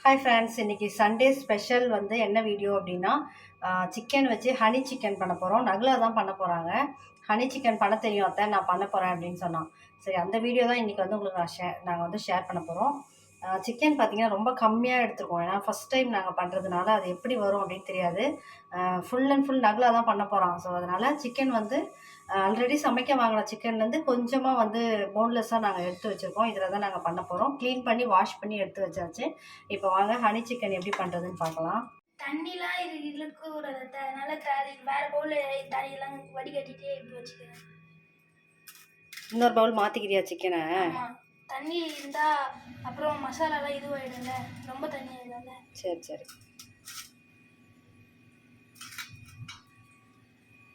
Hi friends, இன்றைக்கி Sunday special வந்து என்ன வீடியோ அப்படின்னா சிக்கன் வச்சு ஹனி சிக்கன் பண்ண போகிறோம். நகுலா தான் பண்ண போகிறாங்க. ஹனி சிக்கன் பண்ண தெரியும் அத்தை, நான் பண்ண போகிறேன் அப்படின்னு சொன்னான். சரி, அந்த வீடியோ தான் இன்றைக்கி வந்து உங்களுக்கு நாங்கள் வந்து ஷேர் பண்ண போகிறோம். சிக்கன் பார்த்திங்கன்னா ரொம்ப கம்மியாக எடுத்துருக்கோம். ஏன்னா ஃபஸ்ட் டைம் நாங்கள் பண்ணுறதுனால அது எப்படி வரும் அப்படின்னு தெரியாது. ஃபுல் அண்ட் ஃபுல் நகுலா தான் பண்ண போகிறான். ஸோ அதனால் சிக்கன் வந்து ஆல்ரெடி சமைக்க வாங்கின சிக்கன்லேருந்து கொஞ்சமாக வந்து போன்லெஸ்ஸாக நாங்கள் எடுத்து வச்சுருக்கோம். இதில் தான் நாங்கள் பண்ண போகிறோம். க்ளீன் பண்ணி வாஷ் பண்ணி எடுத்து வச்சாச்சு. இப்போ வாங்க ஹனி சிக்கன் எப்படி பண்ணுறதுன்னு பார்க்கலாம். தண்ணிலாம் இழுக்க கூடாது, அதனால வேற பவுல் தண்ணியெல்லாம் வடிகட்டிட்டு இப்படி வச்சுக்கிறேன். இன்னொரு பவுல் மாற்றிக்கிறியா சிக்கனை? தண்ணி இருந்தால் அப்புறம் மசாலாலாம் இதுவாகிடும்ல, ரொம்ப தண்ணி ஆகிடும்ல. சரி சரி.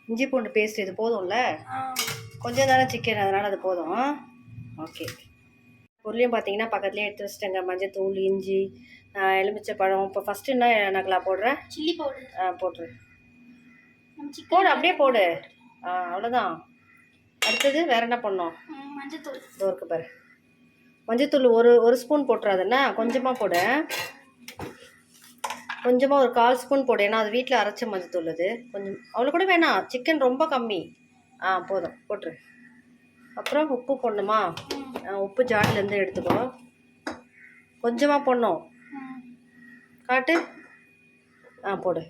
இஞ்சி பூண்டு பேஸ்ட் இது போதும்ல? கொஞ்சம் தானே சிக்கன், அதனால் அது போதும். ஓகே. பொருளையும் பார்த்தீங்கன்னா பக்கத்துலேயே எடுத்து வச்சுட்டேங்க. மஞ்சத்தூள், இஞ்சி, எலுமிச்சை பழம். இப்போ ஃபஸ்ட்டு என்ன நகலா போடுறேன்? சில்லி பவுடர் போட்டுரு. போடு, அப்படியே போடு. அவ்வளோதான். அடுத்தது வேறு என்ன பண்ணோம்? மஞ்சத்தூள். இதோ இருக்கு பாரு. மஞ்சத்தூள் ஒரு ஸ்பூன் போட்டுறாதுன்னா கொஞ்சமாக போடு. கொஞ்சமாக ஒரு 1/4 ஸ்பூன் போடு. ஏன்னா அது வீட்டில் அரைச்ச மஞ்சத்தூள். அது கொஞ்சம் அவ்வளோ கூட வேணாம், சிக்கன் ரொம்ப கம்மி. போதும், போட்டுரு. அப்புறம் உப்பு போடணுமா? உப்பு ஜாடிலேருந்து எடுத்துக்கோ. கொஞ்சமாக போடணும். காட்டு. போடு.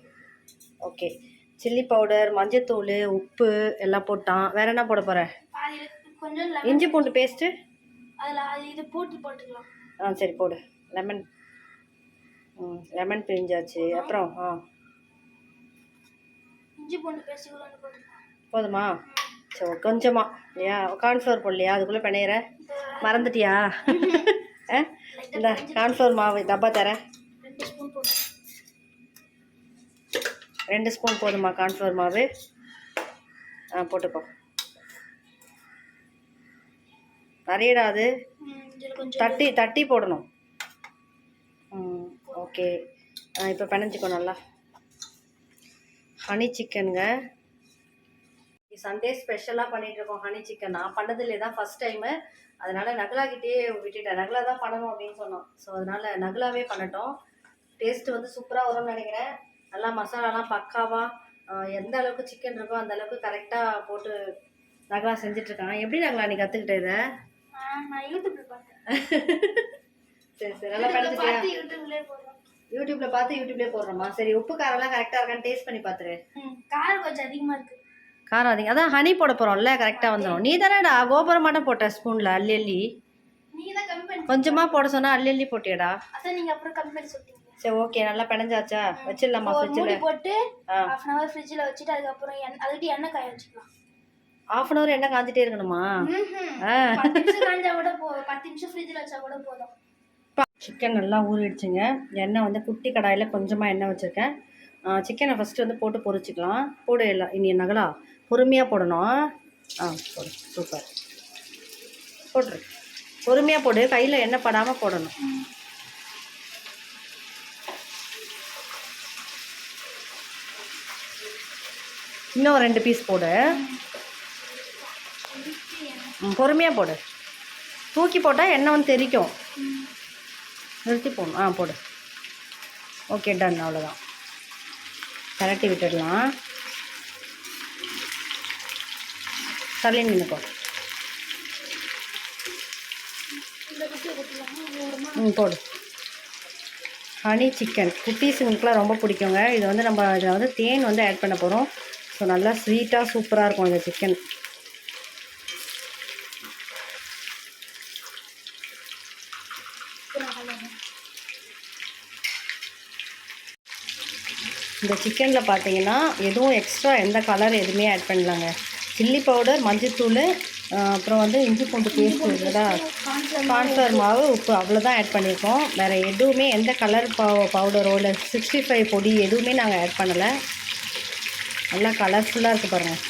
ஓகே. சில்லி பவுடர், மஞ்சத்தூள், உப்பு எல்லாம் போட்டான். வேறு என்ன போட போகிற? இஞ்சி பூண்டு பேஸ்ட்டு இது போட்டுக்கலாம். சரி போடு. லெமன் பிழிஞ்சாச்சு. அப்புறம் இஞ்சி பூண்டு பேஸ்ட் போதுமா? சரி, கொஞ்சமாக இல்லையா? கார்ன்ஃப்ளவர் போடலையா? அதுக்குள்ளே பிணையிற மறந்துட்டியா? இந்த கார்ன்ஃப்ளவர் மாவு டப்பா தரேன். 2 ஸ்பூன் போதுமா கார்ன்ஃப்ளவர் மாவு? போட்டுக்கோ. நிறையடாது, தட்டி தட்டி போடணும். ஓகே. இப்போ பிணைஞ்சிக்கோ நல்லா. ஹனி சிக்கனுங்க. சண்டே ஸ்பெஷலாக பண்ணிகிட்ருக்கோம் ஹனி சிக்கன். நான் பண்ணதில்லை, தான் ஃபஸ்ட் டைமு. அதனால் நகுலாக்கிட்டே விட்டுட்டேன். நகுலா தான் பண்ணணும் அப்படின்னு சொன்னோம். ஸோ அதனால் நகுலாவே பண்ணட்டும். டேஸ்ட்டு வந்து சூப்பராக வரும்னு நினைக்கிறேன். நல்லா மசாலாலாம் பக்காவாக எந்த அளவுக்கு சிக்கன் இருக்கோ அந்த அளவுக்கு கரெக்டாக போட்டு நகுலா செஞ்சிட்ருக்காங்க. எப்படி நகுலா நீ கற்றுக்கிட்ட இதை? சரி சரி, நல்லா படிச்சிட்டியா? யூடியூப்ல பார்த்து யூடியூப்லேயே போடுறோமா? சரி, உப்பு காரம்லாம் கரெக்டாக இருக்கான்னு டேஸ்ட் பண்ணி பார்த்துரு. காரம் கொஞ்சம் அதிகமாக இருக்குது. காரம் அதிகம், அதான் ஹனி போட போகிறோம்ல, கரெக்டாக வந்துடும். நீ தானேடா கோபுரம் மட்டும் போட்ட ஸ்பூனில் அள்ளி அள்ளி. கொஞ்சமாக போட சொன்னால் அள்ளி அள்ளி போட்டியடா. சரி ஓகே, நல்லா பிணைஞ்சாச்சா? வச்சிடலாமா ஃப்ரிட்ஜில் போட்டு? ½ hour ஃப்ரிட்ஜில் வச்சுட்டு அதுக்கப்புறம் அதுக்கிட்ட எண்ணெய் காய வச்சுக்கலாம். ½ hour எண்ணெய் காஞ்சிட்டே இருக்கணுமா? 10 நிமிஷம் காஞ்சா கூட 10 நிமிஷம் ஃப்ரிட்ஜில் வச்சா கூட போதும். சிக்கன் நல்லா ஊறிடுச்சுங்க. எண்ணெய் வந்து குட்டி கடாயில் கொஞ்சமாக எண்ணெய் வச்சுருக்கேன். சிக்கனை ஃபஸ்ட்டு வந்து போட்டு பொரிச்சிக்கலாம். போடு எல்லாம். இனி நகலா பொறுமையாக போடணும். போடு. சூப்பர். போட்டுரு. பொறுமையாக போடு, கையில் எண்ணெய் படாமல் போடணும். இன்னும் 2 பீஸ் போடு. பொறுமையாக போடு. தூக்கி போட்டால் எண்ணெய் வந்து தெரிக்கும். நிறுத்தி போடணும். போடு. Okay, done. அவ்வளோதான். கரட்டி விட்டுடலாம். தள்ளி நின்றுக்கோ. போடு. ஹனி சிக்கன் குட்டீஸுங்களுக்குலாம் ரொம்ப பிடிக்குங்க. இது வந்து நம்ம இதில் வந்து தேன் வந்து ஆட் பண்ண போகிறோம். ஸோ நல்லா ஸ்வீட்டாக சூப்பராக இருக்கும் இந்த சிக்கன். இந்த சிக்கனில் பார்த்தீங்கன்னா எதுவும் எக்ஸ்ட்ரா எந்த கலர் எதுவுமே ஆட் பண்ணலாங்க. சில்லி பவுடர், மஞ்சத்தூள், அப்புறம் வந்து இஞ்சி பூண்டு பேஸ்ட் இருக்குதா, கார்ன்ஃப்ளவர் மாவு, உப்பு, அவ்வளோதான் ஆட் பண்ணியிருக்கோம். வேறு எதுவுமே எந்த கலர் பவுடரோ இல்லை 65 பொடி எதுவுமே நாங்கள் ஆட் பண்ணலை. நல்லா கலர்ஃபுல்லாக இருக்குது பாருங்கள்.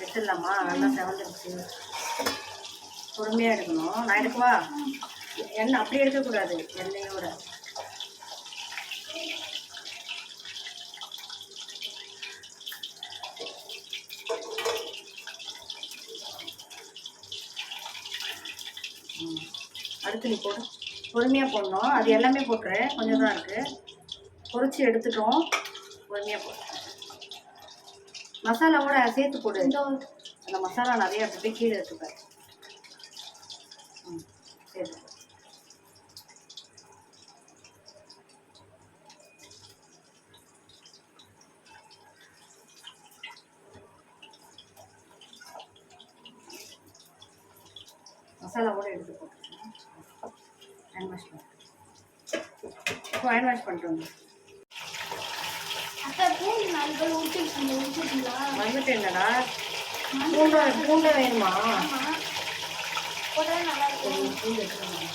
எடுத்துடலாமா? நல்லா செவந்துருச்சு. பொறுமையாக எடுக்கணும். நான் எடுக்கவா? எண்ணெய் அப்படியே எடுக்கக்கூடாது, எண்ணெயோட. அடுத்து நீ போடு, பொறுமையாக போடணும். அது எல்லாமே போட்டுரு, கொஞ்சம் தான் இருக்குது. பொரிச்சு எடுத்துட்டோம், பொறுமையாக போடு. மசாலாவோட சேர்த்து போடு. அந்த மசாலா நிறைய அப்படி கீழே எடுத்துப்பாரு. சேர்த்து மசாலாவோட எடுத்து போட்டு ஹேண்ட் வாஷ் பண்ணு. இப்போ ஹேண்ட் வாஷ் பண்ணிட்டு வந்து வந்துட்டு என்னடா பூண்டை வேணுமா? பூண்டு எடுத்துக்கணும்.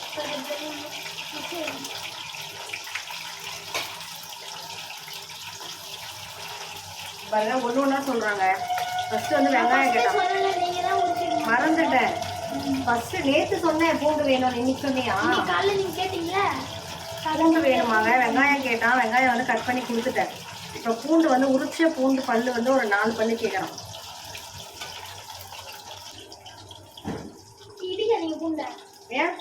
பாருங்க ஒன்று ஒன்றா சொல்கிறாங்க. ஃபஸ்ட்டு வந்து வெங்காயம் கேட்டான், மறந்துட்டேன். ஃபஸ்ட்டு நேற்று சொன்னேன் பூண்டு வேணும்னு, இன்னைக்கு சொன்னியா? பூண்டு வேணுமாங்க, வெங்காயம் கேட்டான், வெங்காயம் வந்து கட் பண்ணி கொடுத்துட்டேன். இப்போ பூண்டு வந்து உரிச்ச பூண்டு பல்லு வந்து ஒரு 4 பல்லு கேட்குறான். ஏன்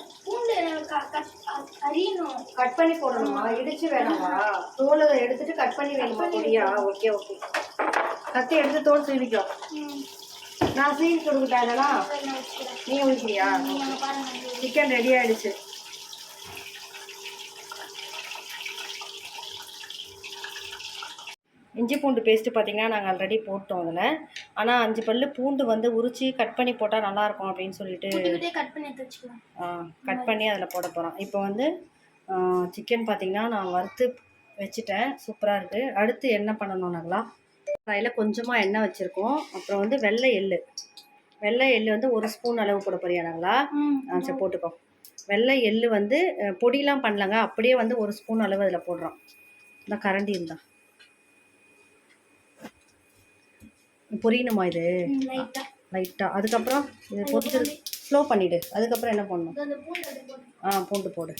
கட் பண்ணி போடணுமா? இடிச்சு வேணாமா? தோலை எடுத்துட்டு கட் பண்ணி வேணுமா பொடியா? Okay okay. கத்தி எடுத்து தோல் சீவிக்கோ. நான் சீவி கொடுக்கிட்டேன். அதெல்லாம் நீ உரிக்கிறியா? சிக்கன் ரெடி ஆயிடுச்சு. இஞ்சி பூண்டு பேஸ்ட்டு பார்த்திங்கன்னா நாங்கள் ஆல்ரெடி போட்டோம் அதில். ஆனால் 5 பல்லு பூண்டு வந்து உரித்து கட் பண்ணி போட்டால் நல்லாயிருக்கும் அப்படின்னு சொல்லிட்டு கட் பண்ணி அதில் போட போகிறோம். இப்போ வந்து சிக்கன் பார்த்திங்கன்னா நான் வறுத்து வச்சுட்டேன், சூப்பராக இருக்குது. அடுத்து என்ன பண்ணணும்னாங்களா, அதில் கொஞ்சமாக எண்ணெய் வச்சுருக்கோம். அப்புறம் வந்து வெள்ளை எள்ளு வந்து 1 ஸ்பூன் அளவு போட போறியானாங்களா? சரி போட்டுக்கோ. வெள்ளை எள்ளு வந்து பொடியெலாம் பண்ணலங்க, அப்படியே வந்து 1 ஸ்பூன் அளவு அதில் போடுறோம். இந்த கரண்டி இருந்தால் பொரியணுமா? இது லைட்டாக. அதுக்கப்புறம் இது போட்டு ஸ்லோ பண்ணிவிடு. அதுக்கப்புறம் என்ன பண்ணணும்? பூண்டு போடு.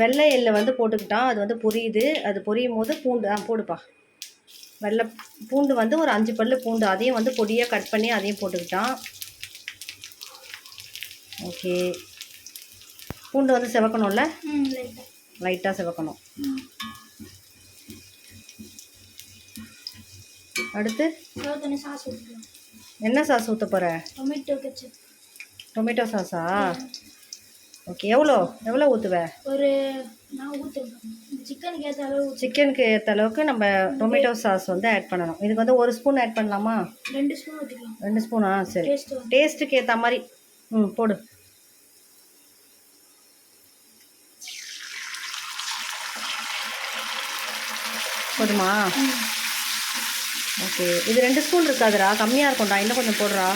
வெள்ளை எள்ளை வந்து போட்டுக்கிட்டான், அது வந்து பொரியுது. அது பொரியும் போது பூண்டு போடுப்பா. வெள்ளை பூண்டு வந்து ஒரு 5 பல்லு பூண்டு, அதையும் வந்து பொடியாக கட் பண்ணி அதையும் போட்டுக்கிட்டான். ஓகே. பூண்டு வந்து செவக்கணும்ல, லைட்டாக செவக்கணும். அடுத்து என்ன சாஸ் ஊற்ற போகிற? டொமேட்டோ சாஸா? ஓகே. எவ்வளோ ஊற்றுவ? சிக்கனுக்கு ஏற்ற அளவுக்கு நம்ம டொமேட்டோ சாஸ் வந்து ஆட் பண்ணணும். இதுக்கு வந்து 1 ஸ்பூன் ஆட் பண்ணலாமா? 2 ஸ்பூனா? சரி, டேஸ்ட்டுக்கு ஏற்ற மாதிரி போடு. போதுமா? ஓகே. இது 2 ஸ்பூன் இருக்காதுடா, கம்மியாக இருக்கும்டா, இன்னும் கொஞ்சம் போடுறா.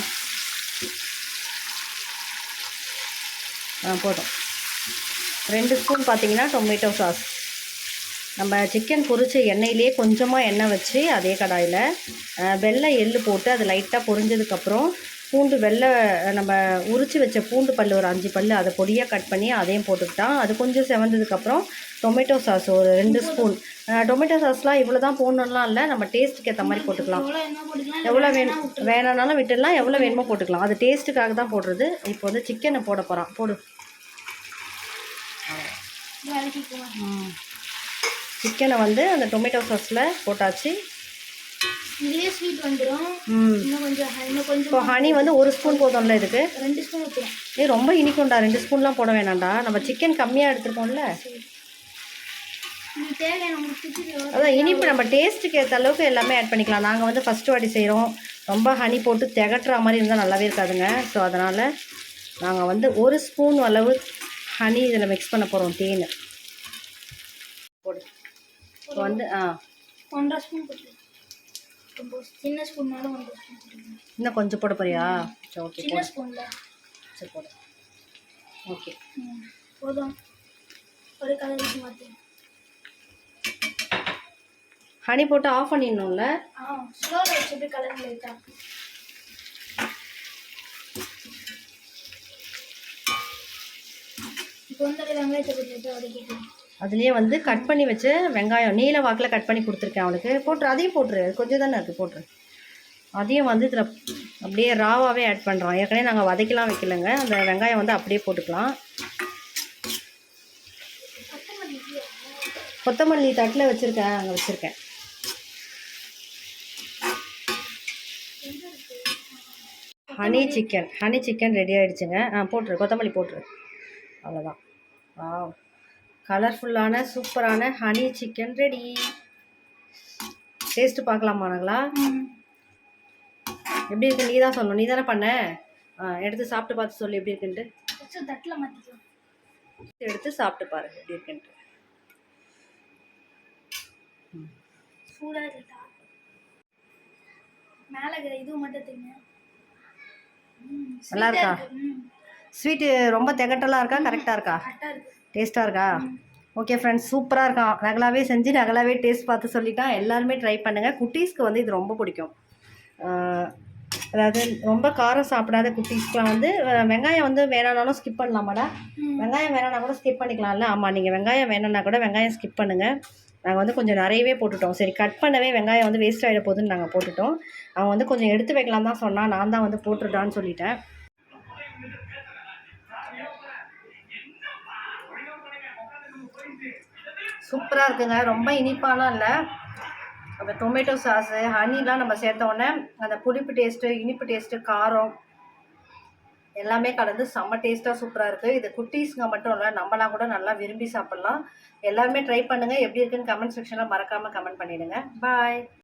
போதும். 2 ஸ்பூன் பார்த்தீங்கன்னா டொமேட்டோ சாஸ். நம்ம சிக்கன் பொரிச்ச எண்ணெயிலே கொஞ்சமாக எண்ணெய் வச்சு அதே கடாயில் வெள்ளை எள்ளு போட்டு அது லைட்டாக பொரிஞ்சதுக்கப்புறம் பூண்டு நம்ம உரித்து வச்ச பூண்டு பல் ஒரு 5 பல் அதை பொடியாக கட் பண்ணி அதையும் போட்டுக்கிட்டான். அது கொஞ்சம் செவந்ததுக்கப்புறம் டொமேட்டோ சாஸ் ஒரு 2 ஸ்பூன். டொமேட்டோ சாஸ்லாம் இவ்வளோ தான் போடணும்லாம் இல்லை, நம்ம டேஸ்ட்டுக்கு ஏற்ற மாதிரி போட்டுக்கலாம். எவ்வளோ வேணும்னாலும் விட்டுடலாம், எவ்வளோ வேணுமோ போட்டுக்கலாம். அது டேஸ்ட்டுக்காக தான் போடுறது. இப்போ வந்து சிக்கனை போட போகிறான். போடு. சிக்கனை வந்து அந்த டொமேட்டோ சாஸில் போட்டாச்சு. இதுலயே ஸ்வீட் வந்துடும். இன்னும் கொஞ்சம் இப்போ ஹனி வந்து 1 ஸ்பூன் போதும்ல, இதுக்கு 2 ஸ்பூன் ஊற்றலாம். ரொம்ப இனிக்கும்டா, 2 ஸ்பூன்லாம் போட வேணாம்டா, நம்ம சிக்கன் கம்மியாக எடுத்துருக்கோம்ல. அதான் இனிப்பு நம்ம டேஸ்ட்டுக்கு ஏற்ற அளவுக்கு எல்லாமே ஆட் பண்ணிக்கலாம். நாங்கள் வந்து ஃபஸ்ட்டு வாட்டி செய்கிறோம், ரொம்ப ஹனி போட்டு திகட்டுற மாதிரி இருந்தால் நல்லாவே இருக்காதுங்க. ஸோ அதனால் நாங்கள் வந்து 1 ஸ்பூன் அளவு ஹனி இதில் மிக்ஸ் பண்ண போகிறோம். தேன் போடு. இப்போ வந்து 1.5 ஸ்பூன் போட்டு, சின்ன ஸ்பூன்னால 1.5 ஸ்பூன் போட்டுருக்கேன். இன்னும் கொஞ்சம் போட போறியா? சரி ஓகே, சின்ன ஸ்பூன்ல சரி போடு. ஓகே போதும். ஒரு கலர் மாற்றி ஹனி போட்டு ஆஃப் பண்ணிடணும்ல. ஸ்லோவில் வச்சுட்டு கலர் லைட்டா. இப்போ வந்து வெங்காயத்தை போட்டு வதக்கிக்கலாம். அதுலேயே வந்து கட் பண்ணி வச்சு வெங்காயம் நீல வாக்கில் கட் பண்ணி கொடுத்துருக்கேன் அவளுக்கு. போட்டுரு, அதையும் போட்டுரு, கொஞ்சம் தானே இருக்குது, போட்டுரு. அதையும் வந்து இதில் அப்படியே ராவாகவே ஆட் பண்ணுறோம். ஏற்கனவே நாங்கள் வதக்கலாம் வைக்கலைங்க, அந்த வெங்காயம் வந்து அப்படியே போட்டுக்கலாம். கொத்தமல்லி தட்டில் வச்சுருக்கேன், அங்கே வச்சுருக்கேன். ஹனி சிக்கன் ரெடி ஆகிடுச்சுங்க. போட்டுரு, கொத்தமல்லி போட்டுரு, அவ்வளோதான். கலர்ஃபுல்லான சூப்பரான ஹனி சிக்கன் ரெடி. டேஸ்ட்டு பார்க்கலாமா நகலா? எப்படி இருக்கு? நீ தான் சொல்லணும், நீ தானே பண்ண. எடுத்து சாப்பிட்டு பார்த்து சொல்லு எப்படி இருக்குன்ட்டு. தட்டில் மாற்றிக்கலாம். எடுத்து சாப்பிட்டு பாரு எப்படி இருக்குன்ட்டு. சூடாக இருக்கா? மேலே இது மட்டும் தெரியுங்க. நல்லா இருக்கா? ஸ்வீட்டு ரொம்ப திகட்டலாம் இருக்கா? கரெக்டாக இருக்கா? டேஸ்ட்டாக இருக்கா? ஓகே ஃப்ரெண்ட்ஸ், சூப்பராக இருக்கான். நகலாவே செஞ்சு நகலாவே டேஸ்ட் பார்த்து சொல்லிட்டான். எல்லாருமே ட்ரை பண்ணுங்கள். குட்டீஸ்க்கு வந்து இது ரொம்ப பிடிக்கும். அதாவது ரொம்ப காரம் சாப்பிடாத குட்டீஸ்க்குலாம் வந்து வெங்காயம் வந்து வேணானாலும் ஸ்கிப் பண்ணலாமாடா? வெங்காயம் வேணான்னா கூட ஸ்கிப் பண்ணிக்கலாம்ல? ஆமாம், நீங்கள் வெங்காயம் வேணும்னா கூட வெங்காயம் ஸ்கிப் பண்ணுங்கள். நாங்கள் வந்து கொஞ்சம் நிறையவே போட்டுட்டோம். சரி, கட் பண்ணவே வெங்காயம் வந்து வேஸ்ட் ஆகிட போகுதுன்னு நாங்கள் போட்டுட்டோம். அவன் வந்து கொஞ்சம் எடுத்து வைக்கலாம் தான் சொன்னான். நான் தான் வந்து போட்டுட்டான்னு சொல்லிட்டேன். சூப்பராக இருக்குங்க. ரொம்ப இனிப்பாலாம் இல்லை. அந்த டொமேட்டோ சாஸு, ஹனிலாம் நம்ம சேர்த்த உடனே அந்த புளிப்பு டேஸ்ட்டு, இனிப்பு டேஸ்ட்டு, காரம் எல்லாமே கலந்து செம்ம டேஸ்ட்டாக சூப்பராக இருக்குது. இது குட்டீஸுங்க மட்டும் இல்லை, நம்மளாம் கூட நல்லா விரும்பி சாப்பிட்லாம். எல்லாருமே ட்ரை பண்ணுங்கள். எப்படி இருக்குன்னு கமெண்ட் செக்ஷனில் மறக்காமல் கமெண்ட் பண்ணிவிடுங்க. பாய்.